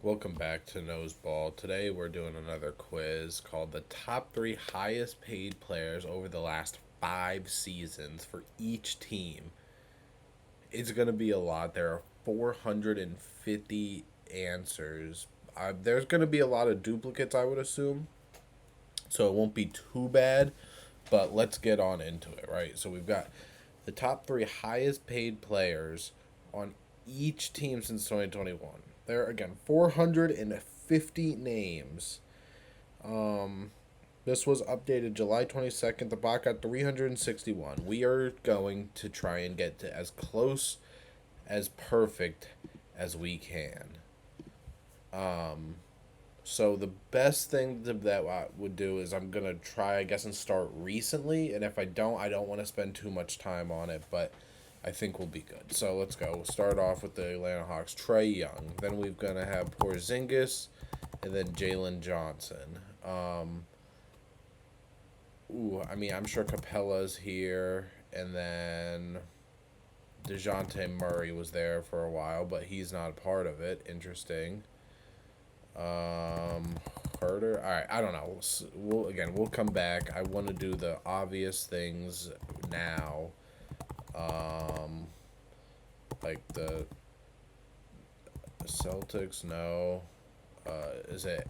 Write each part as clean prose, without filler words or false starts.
Welcome back to Noseball. Today we're doing another quiz called the top three highest paid players over the last 5 seasons for each team. It's going to be a lot. There are 450 answers. There's going to be a lot of duplicates, I would assume, so it won't be too bad, but let's get on into it, right? So we've got the top three highest paid players on each team since 2021. There are, again, 450 names. Um, this was updated July 22nd. The bot got 361. We are going to try and get to as close as perfect as we can. So the best thing that I would do is I'm gonna try, I guess, and start recently. And if I don't want to spend too much time on it, but I think we'll be good. So let's go. We'll start off with the Atlanta Hawks. Trae Young. Then we're gonna have Porzingis, and then Jalen Johnson. I mean, I'm sure Capella's here, and then Dejounte Murray was there for a while, but he's not a part of it. Interesting. Um, Herder. All right, I don't know. We'll come back. I want to do the obvious things now. Um, like the Celtics. No. Is it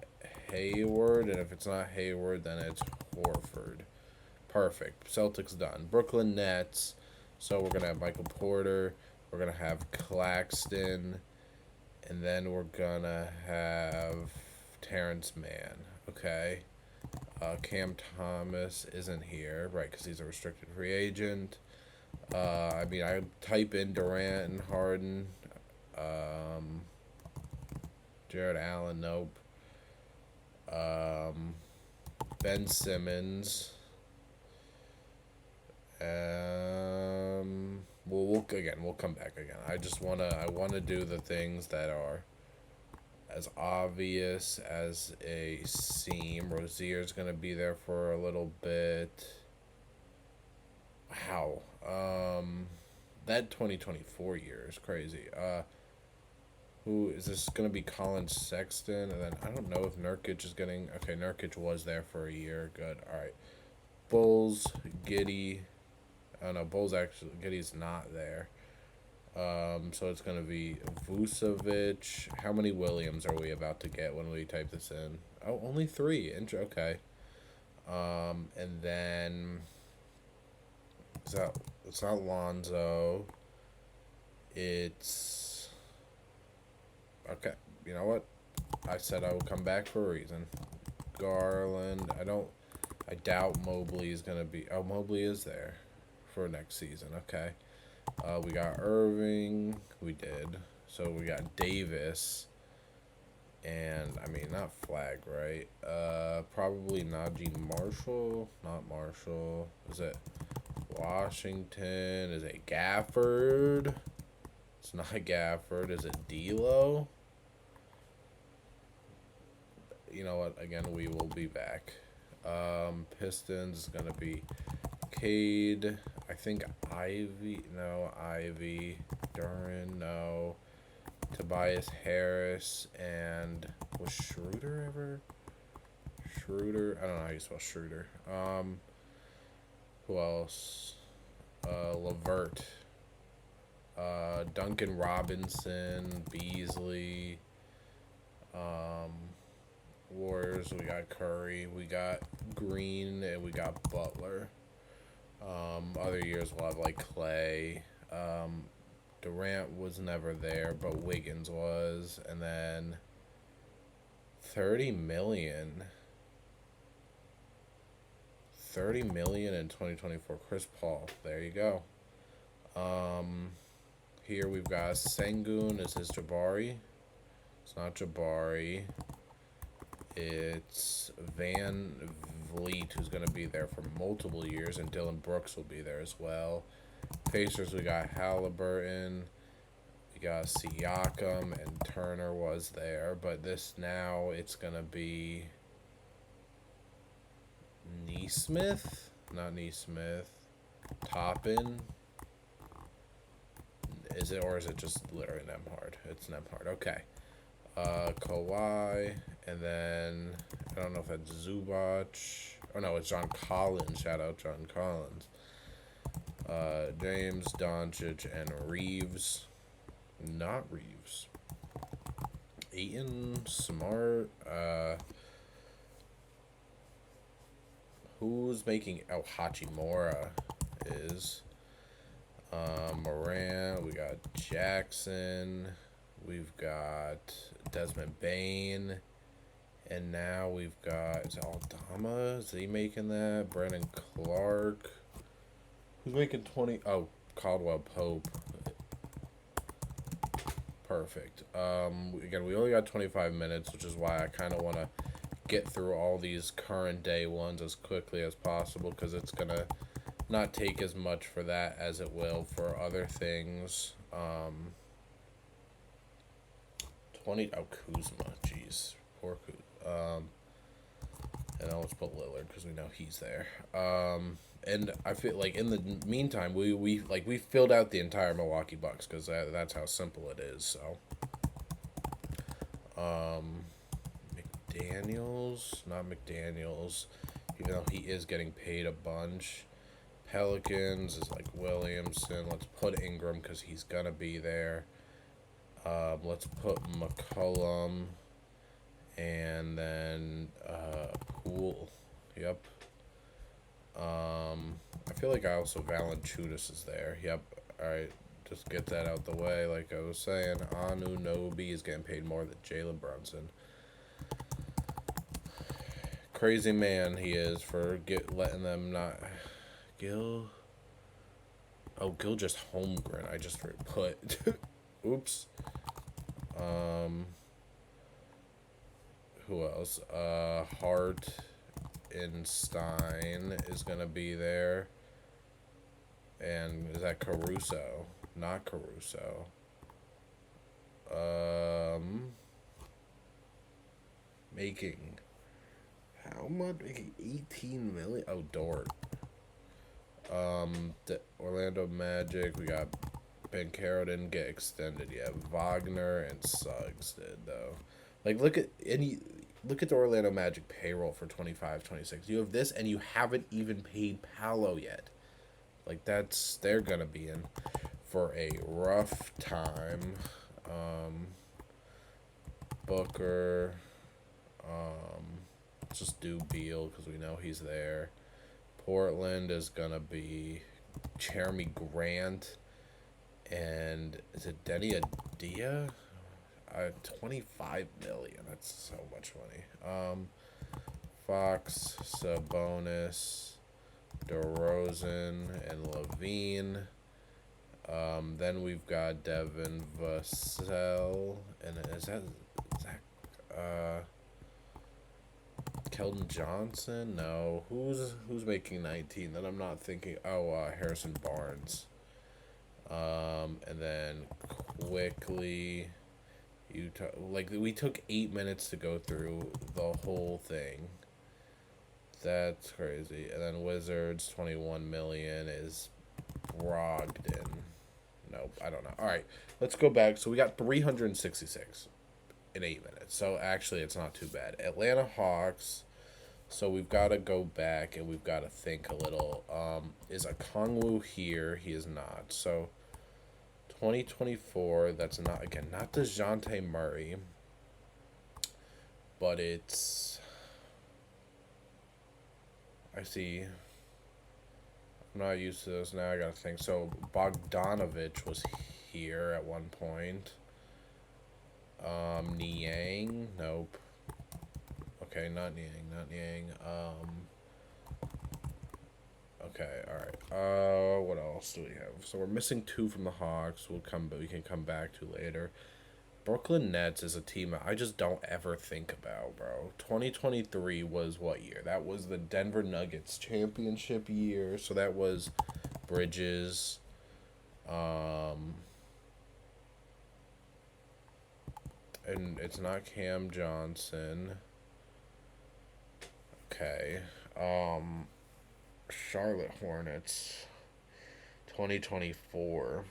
Hayward? And if it's not Hayward, then it's Horford. Perfect. Celtics done. Brooklyn Nets. So we're gonna have Michael Porter. We're gonna have Claxton. And then we're gonna have Terrence Mann. Okay. Cam Thomas isn't here, right? Because he's a restricted free agent. I mean, I type in Durant and Harden. Um, Jared Allen, nope. Um, Ben Simmons. We'll come back again. I wanna do the things that are as obvious as a seam. Rozier's gonna be there for a little bit. Wow. That 2024 year is crazy. Who is this gonna be? Colin Sexton, and then I don't know if Nurkic is getting. Okay, Nurkic was there for a year. Good. All right. Bulls, Giddy. Oh no, Bulls actually Giddy's not there. So it's gonna be Vucevic. How many Williams are we about to get when we type this in? Oh, only three. Okay. And then it's not Lonzo. It's okay. You know what? I said I will come back for a reason. Garland. I doubt Mobley is gonna be. Oh, Mobley is there for next season. Okay. We got Irving. We did. So we got Davis. And, I mean, not Flag, right? Probably Najee Marshall. Not Marshall. Is it Washington? Is it Gafford? It's not Gafford. Is it D'Lo? You know what? Again, we will be back. Pistons is going to be Cade. I think Ivy. No, Ivy. Duran. No. Tobias Harris. And was Schroeder ever? Schroeder. I don't know how you spell Schroeder. Who else? Levert. Duncan Robinson. Beasley. Warriors, we got Curry, we got Green, and we got Butler. Other years we'll have like Clay. Durant was never there, but Wiggins was, and then 30 million. 30 million in 2024. Chris Paul. There you go. Here we've got Sengun. Is his Jabari? It's not Jabari. It's Van Vliet, who's going to be there for multiple years, and Dylan Brooks will be there as well. Pacers, we got Halliburton. We got Siakam, and Turner was there. But this now, it's going to be Neesmith? Not Neesmith. Toppin? Is it, or is it just literally Nemhard? It's Nemhard. Okay. Kawhi, and then I don't know if that's Zubac. Oh no, it's John Collins. Shout out John Collins. James, Doncic, and Reeves. Not Reeves. Aiton, Smart. Who's making? Oh, Hachimura is. Moran. We got Jackson. We've got Desmond Bain. And now we've got, is it Aldama? Is he making that? Brandon Clark. Who's making 20? Oh, Caldwell Pope. Perfect. Again, we only got 25 minutes, which is why I kind of want to get through all these current day ones as quickly as possible, because it's going to not take as much for that as it will for other things. 20, oh, Kuzma. Jeez. Poor Kuzma. And I'll just put Lillard because we know he's there. And I feel like in the meantime, we filled out the entire Milwaukee Bucks because that's how simple it is. So, McDaniels, not McDaniels, even though he is getting paid a bunch. Pelicans is like Williamson. Let's put Ingram because he's gonna be there. Let's put McCollum, and then Poole. Yep. I feel like I also Valanciunas is there. Yep. All right. Just get that out the way. Like I was saying, Anunoby is getting paid more than Jalen Brunson. Crazy man he is for letting them not. Gil. Oh, Gil just Holmgren. I just put. Oops. Who else? Hart and Stein is gonna be there. And is that Caruso? Not Caruso. Making how much? Making 18 million. Oh, Dort. The Orlando Magic. We got Bankero didn't get extended yet. Wagner and Suggs did though. Like look at the Orlando Magic payroll for 25-26. You have this and you haven't even paid Paolo yet. Like they're gonna be in for a rough time. Booker. Let's just do Beal because we know he's there. Portland is gonna be Jeremy Grant, and is it Denny Adia? 25 million. That's so much money. Fox, Sabonis, DeRozan, and Levine. Then we've got Devin Vassell, and is that Zach? Keldon Johnson? No. Who's making 19 that I'm not thinking? Oh, Harrison Barnes. And then quickly, we took 8 minutes to go through the whole thing. That's crazy. And then Wizards 21 million is Brogdon. Nope, I don't know. All right, let's go back. So we got 366 in 8 minutes. So actually, it's not too bad. Atlanta Hawks. So we've got to go back and we've got to think a little. Is Okongwu here? He is not. So 2024, that's not, again, not DeJounte Murray. But it's, I see, I'm not used to this now. I got to think. So Bogdanovich was here at one point. Niang, nope. Okay, not Niang. Okay, all right. What else do we have? So we're missing 2 from the Hawks. We can come back to later. Brooklyn Nets is a team I just don't ever think about, bro. 2023 was what year? That was the Denver Nuggets championship year. So that was Bridges. And it's not Cam Johnson. Okay. Charlotte Hornets 2024.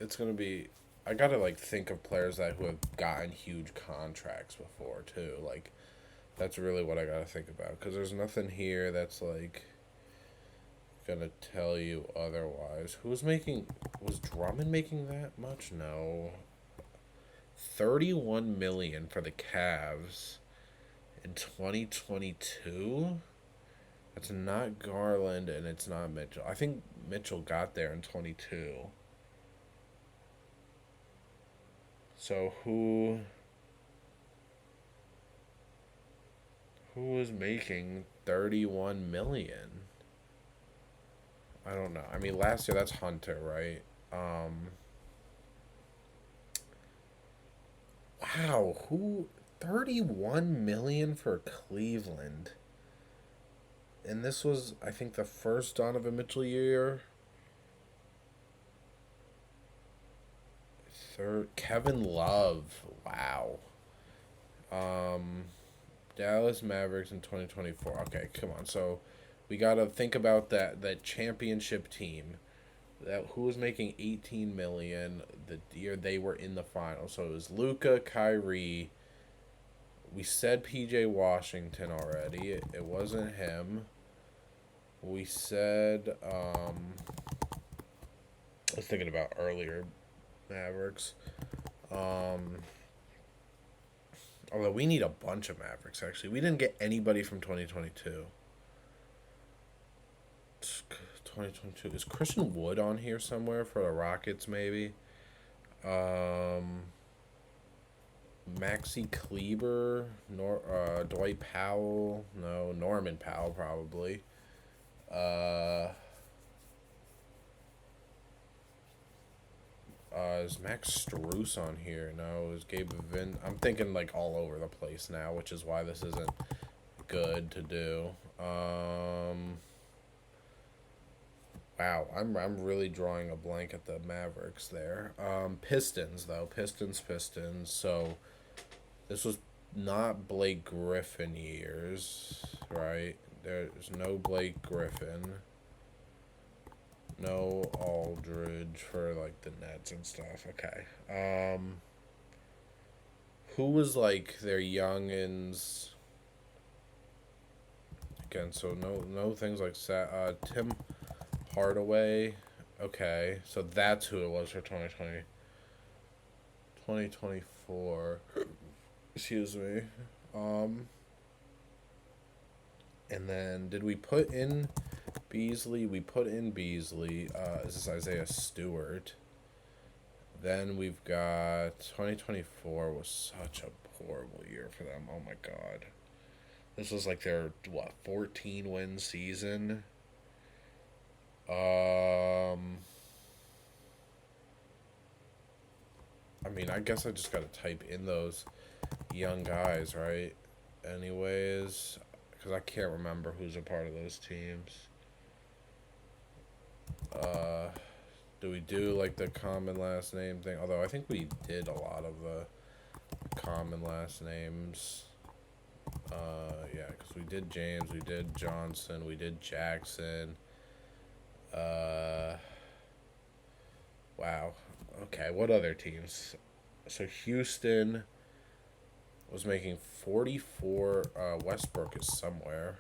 It's gonna be. I gotta like think of players that who have gotten huge contracts before too. Like that's really what I gotta think about because there's nothing here that's like gonna tell you otherwise. Who's making? Was Drummond making that much? No. 31 million for the Cavs in 2022. That's not Garland and it's not Mitchell. I think Mitchell got there in 22. So who was making 31 million? I don't know. I mean, last year that's Hunter, right? Wow, who 31 million for Cleveland? And this was I think the first Donovan Mitchell year. Third Kevin Love. Wow. Um Dallas Mavericks in 2024. Okay, come on. So we got to think about that championship team that who was making 18 million the year they were in the final. So it was Luca, Kyrie. We said PJ Washington already. It wasn't him. We said I was thinking about earlier Mavericks. Um Although we need a bunch of Mavericks actually. We didn't get anybody from 2022. 2022 is Christian Wood on here somewhere for the Rockets maybe? Um Maxi Kleber, Dwight Powell, no, Norman Powell probably. Uh, is Max Strus on here? No, is Gabe Vin? I'm thinking like all over the place now, which is why this isn't good to do. Wow, I'm really drawing a blank at the Mavericks there. Pistons though, Pistons. So this was not Blake Griffin years, right? There's no Blake Griffin. No Aldridge for like the Nets and stuff. Okay. Who was like their youngins again? So no things like Tim Hardaway. Okay, so that's who it was for 2020. 2024. Excuse me. Um, and then did we put in Beasley? We put in Beasley. This is Isaiah Stewart. Then we've got 2024 was such a horrible year for them. Oh my god. This was like their 14 win season. I mean, I guess I just got to type in those young guys, right? Anyways, because I can't remember who's a part of those teams. Uh, do we do like the common last name thing? Although I think we did a lot of the common last names. Yeah, because we did James, we did Johnson, we did Jackson. Uh, wow. Okay, what other teams? So Houston was making 44. Westbrook is somewhere.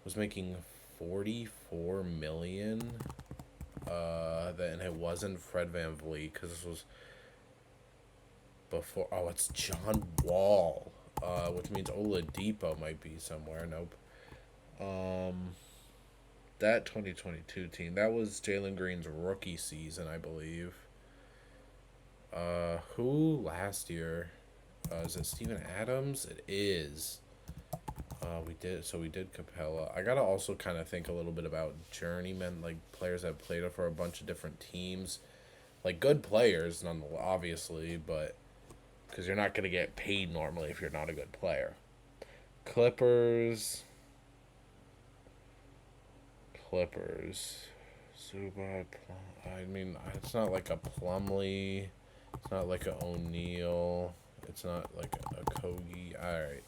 Was making 44 million. Then it wasn't Fred Van Vliet because this was before. Oh, it's John Wall. Which means Oladipo might be somewhere. Nope. That 2022 team, that was Jalen Green's rookie season, I believe. Who last year? Is it Steven Adams? It is. We did Capella. I gotta also kind of think a little bit about journeymen, like players that played for a bunch of different teams, like good players, none obviously, but because you're not gonna get paid normally if you're not a good player. Clippers. Zubac. I mean, it's not like a Plumlee. It's not like a O'Neal. It's not like a Kogi. All right.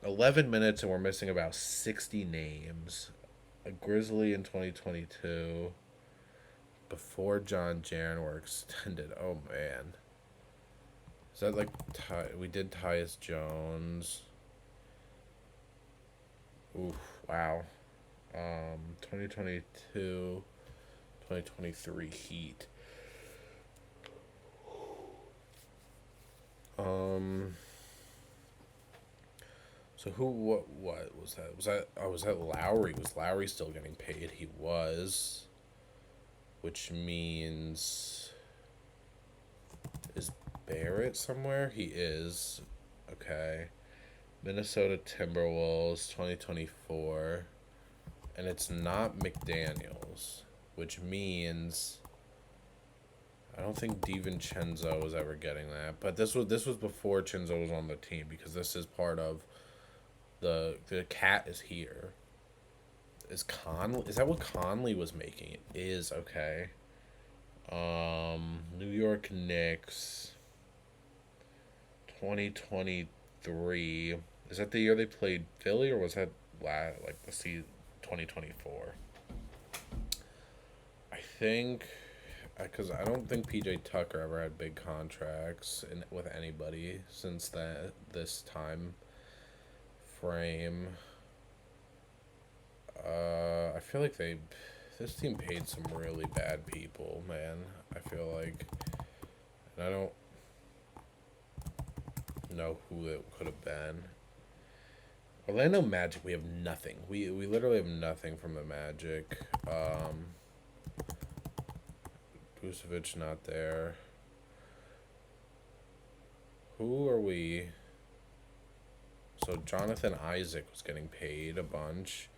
11 minutes and we're missing about 60 names. a Grizzly in 2022. Before John Jaron were extended. Oh, man. Is that like... we did Tyus Jones. Oof, wow. 2022, 2023 Heat. So what was that? Was that Lowry? Was Lowry still getting paid? He was. Which means... Is Barrett somewhere? He is. Okay. Minnesota Timberwolves, 2024. And it's not McDaniels, which means I don't think DiVincenzo was ever getting that. But this was before Chinzo was on the team, because this is part of the cat is here. Is that what Conley was making? It is. Okay. New York Knicks, 2023. Is that the year they played Philly, or was that like the season 2024? I think, because I don't think PJ Tucker ever had big contracts with anybody since this time frame. I feel like this team paid some really bad people, man. I feel like, and I don't know who it could have been. Orlando Magic, we have nothing. We literally have nothing from the Magic. Vucevic not there. Who are we? So Jonathan Isaac was getting paid a bunch.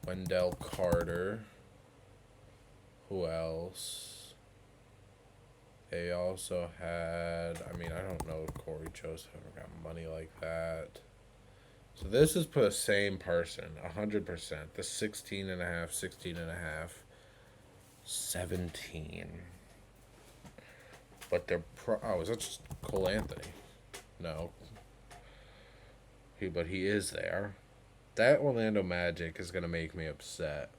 Wendell Carter. Who else? They also had... I mean, I don't know if Corey Joseph ever got money like that. So this is the same person, 100%. The 16 and a half, 17. But they're is that just Cole Anthony? No. But he is there. That Orlando Magic is going to make me upset.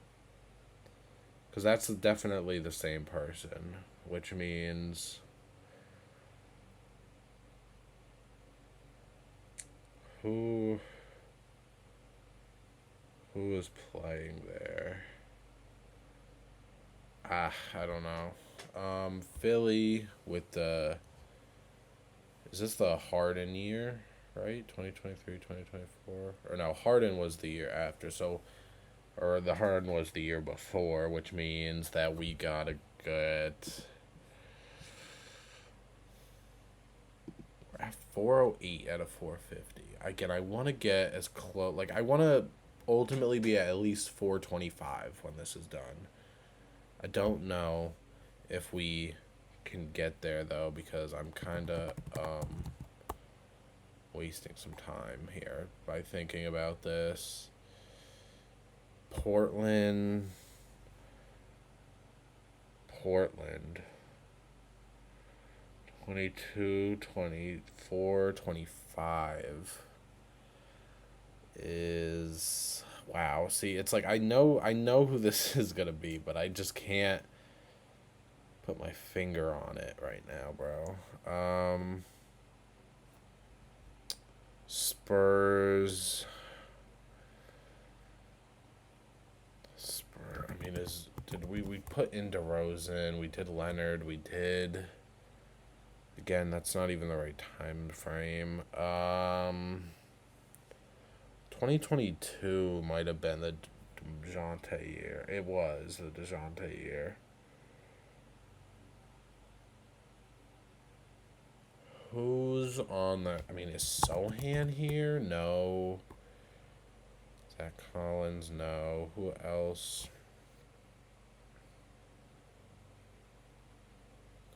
Because that's definitely the same person. Which means... Who is playing there? I don't know. Philly with the... Is this the Harden year? Right? 2023, 2024? Or no, Harden was the year after. So, or the Harden was the year before, which means that we gotta get... We're at 408 out of 450. Again, I want to get as close... Like, I want to ultimately be at least 425 when this is done. I don't know if we can get there, though, because I'm kind of wasting some time here by thinking about this. Portland. 22, 24, 25 is... Wow, see, it's like I know who this is going to be, but I just can't put my finger on it right now, bro. Spurs. I mean, did we put in DeRozan? We did Leonard. We did. Again, that's not even the right time frame. 2022 might have been the DeJounte year. It was the DeJounte year. Who's on that? I mean, is Sohan here? No. Zach Collins? No. Who else?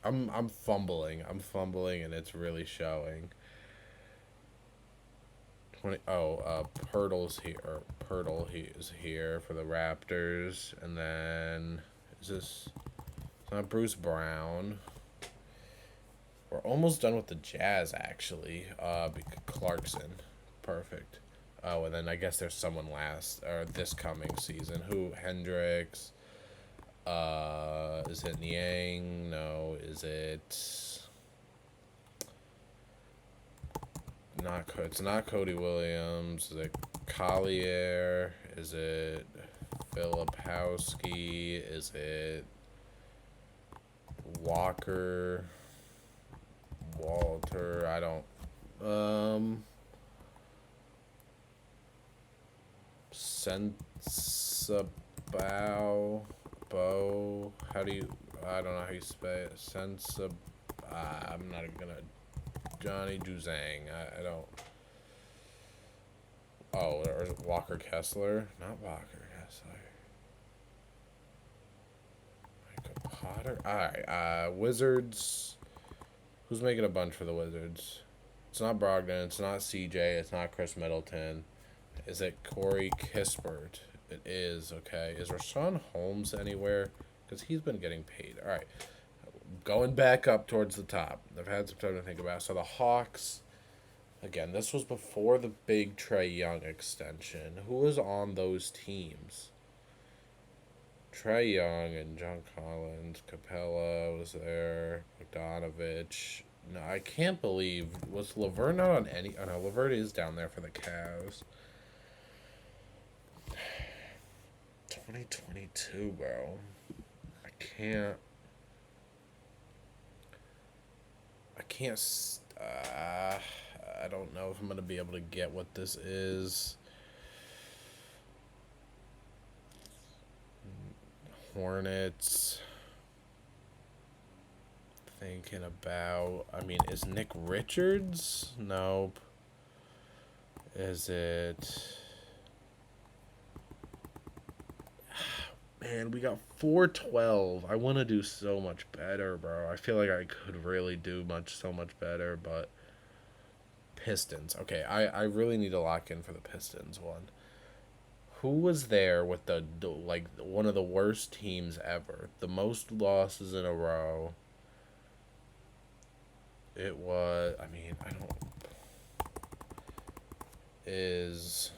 I'm fumbling, and it's really showing. Pirtle's here. Pirtle, he is here for the Raptors, and then is this? It's not Bruce Brown. We're almost done with the Jazz, actually. Clarkson. Perfect. Oh, and then I guess there's someone last, or this coming season. Who? Hendricks. Is it Niang? No. Is it... Not... It's not Cody Williams. Is it Collier? Is it Filipowski? Is it Walker? Walter? I don't... Sensabao, Bo. How do you? I don't know how you spell it. Sensab. I'm not gonna. Johnny Juzang. I don't. Oh, or Walker Kessler. Not Walker Kessler. Michael Potter. All right. Wizards. Who's making a bunch for the Wizards? It's not Brogdon. It's not CJ. It's not Chris Middleton. Is it Corey Kispert? It is, okay. Is Rashawn Holmes anywhere? Because he's been getting paid. All right. Going back up towards the top. I've had some time to think about it. So the Hawks, again, this was before the big Trae Young extension. Who was on those teams? Trae Young and John Collins. Capella was there. Bogdanovich. No, I can't believe. Was Levert not on any... Oh, no, Levert is down there for the Cavs. 2022, bro. I can't. I don't know if I'm gonna be able to get what this is. Hornets. Thinking about. I mean, is Nick Richards? Nope. Is it? Man, we got 412. I want to do so much better, bro. I feel like I could really do so much better, but Pistons. Okay, I really need to lock in for the Pistons one. Who was there with the like one of the worst teams ever? The most losses in a row. It was, I mean, I don't is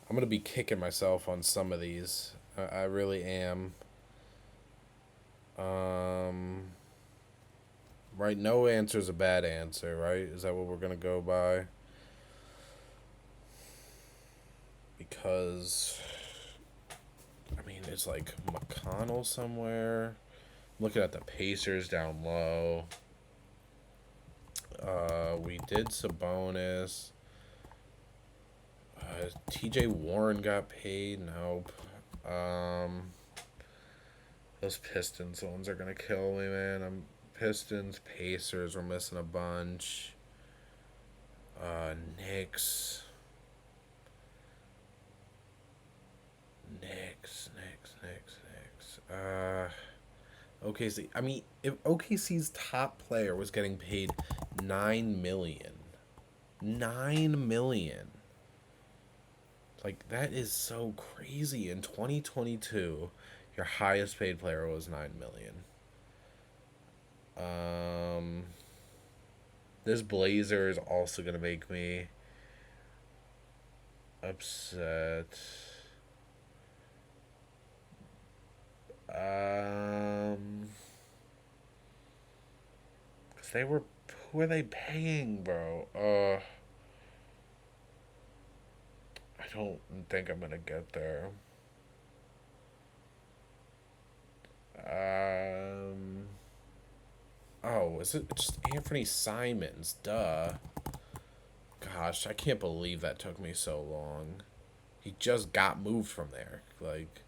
I'm gonna be kicking myself on some of these. I really am. Right, no answer is a bad answer, right? Is that what we're gonna go by? Because I mean, it's like McConnell somewhere. I'm looking at the Pacers down low. We did Sabonis. TJ Warren got paid. Nope. Those Pistons ones are gonna kill me, man. Pistons, Pacers. We're missing a bunch. Knicks. OKC. I mean, if OKC's top player was getting paid $9 million, $9 million. Like, that is so crazy. In 2022, your highest paid player was $9 million. This Blazer is also gonna make me upset. Cause they were, who are they paying, bro? I don't think I'm gonna get there. Oh, is it just Anthony Simons? Duh. Gosh, I can't believe that took me so long. He just got moved from there. Like,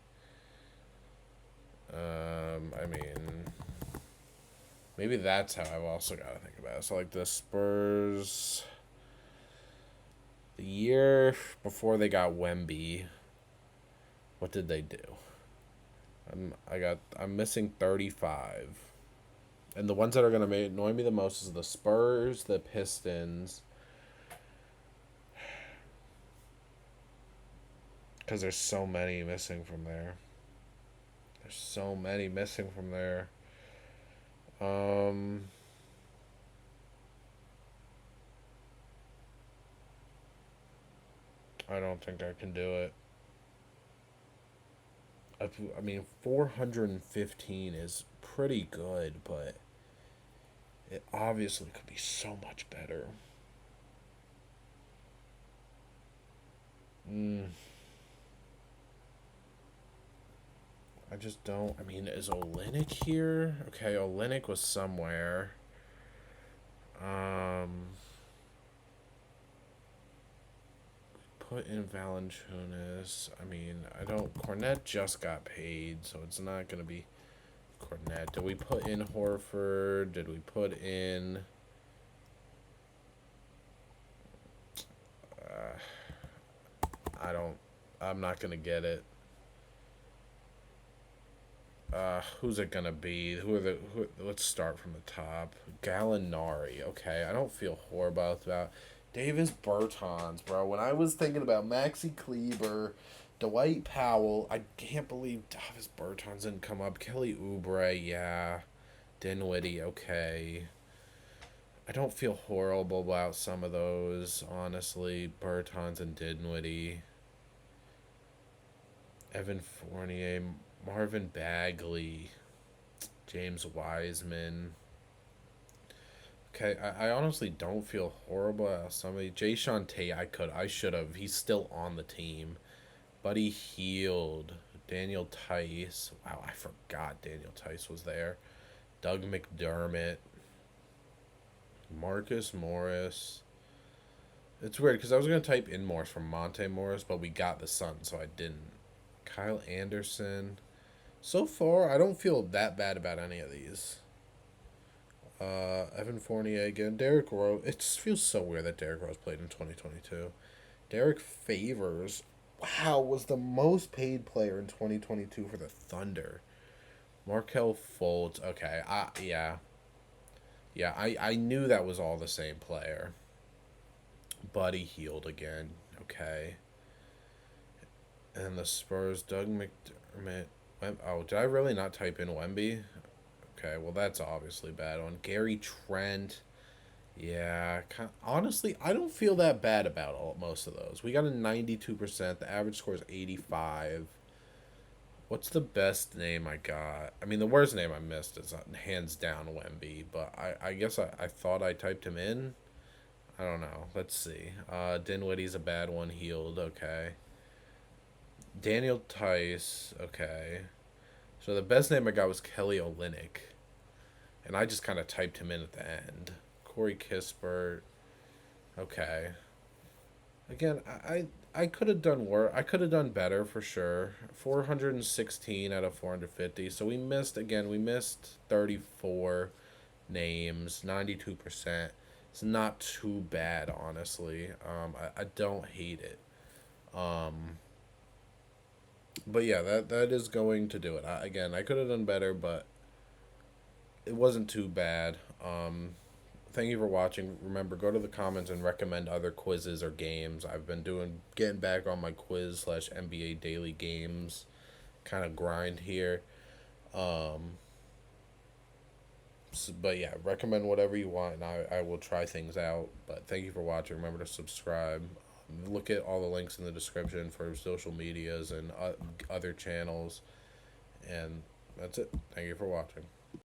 I mean, maybe that's how I've also got to think about it. So, like, the Spurs, the year before they got Wemby, what did they do? I'm missing 35. And the ones that are going to annoy me the most is the Spurs, the Pistons, because there's so many missing from there. There's so many missing from there. Um, I don't think I can do it. I mean, 415 is pretty good, but it obviously could be so much better. Mm, I just don't. I mean, is Olenek here? Okay, Olenek was somewhere. Um, put in Valanciunas. I mean, I don't. Cornette just got paid, so it's not gonna be Cornette. Did we put in Horford? Did we put in? Uh, I don't. I'm not gonna get it. Who's it gonna be? Who are the? Let's start from the top. Gallinari. Okay, I don't feel horrible about that. Davis Bertans, bro. When I was thinking about Maxi Kleber, Dwight Powell, I can't believe Davis Bertans didn't come up. Kelly Oubre, yeah. Dinwiddie, okay. I don't feel horrible about some of those, honestly. Bertans and Dinwiddie. Evan Fournier, Marvin Bagley, James Wiseman. Okay, I honestly don't feel horrible about somebody. Jay Tate, I should have. He's still on the team. Buddy Healed, Daniel Tice. Wow, I forgot Daniel Tice was there. Doug McDermott, Marcus Morris. It's weird because I was gonna type in Morris from Monte Morris, but we got the Suns, so I didn't. Kyle Anderson. So far, I don't feel that bad about any of these. Evan Fournier again. Derrick Rose. It feels so weird that Derrick Rose played in 2022. Derek Favors. Wow, was the most paid player in 2022 for the Thunder. Markel Fultz. Okay, yeah. Yeah, I knew that was all the same player. Buddy Healed again. Okay. And the Spurs, Doug McDermott. Oh, did I really not type in Wemby? Okay, well, that's obviously bad one. Gary Trent. Yeah, honestly, I don't feel that bad about most of those. We got a 92%. The average score is 85. What's the best name I got? I mean, the worst name I missed is hands down Wemby, but I guess I thought I typed him in. I don't know. Let's see. Dinwiddie's a bad one. Healed. Okay. Daniel Tice. Okay. So the best name I got was Kelly Olynyk, and I just kind of typed him in at the end. Corey Kispert. Okay. Again, I could have done worse. I could have done better for sure. 416 out of 450. So we missed again. We missed 34 names. 92%. It's not too bad, honestly. I don't hate it. Um, but yeah, that is going to do it. Again, I could have done better, but it wasn't too bad. Thank you for watching. Remember, go to the comments and recommend other quizzes or games. I've been getting back on my quiz slash NBA daily games kind of grind here. Um, but yeah, recommend whatever you want, and I will try things out. But thank you for watching. Remember to subscribe. Look at all the links in the description for social medias and other channels. And that's it. Thank you for watching.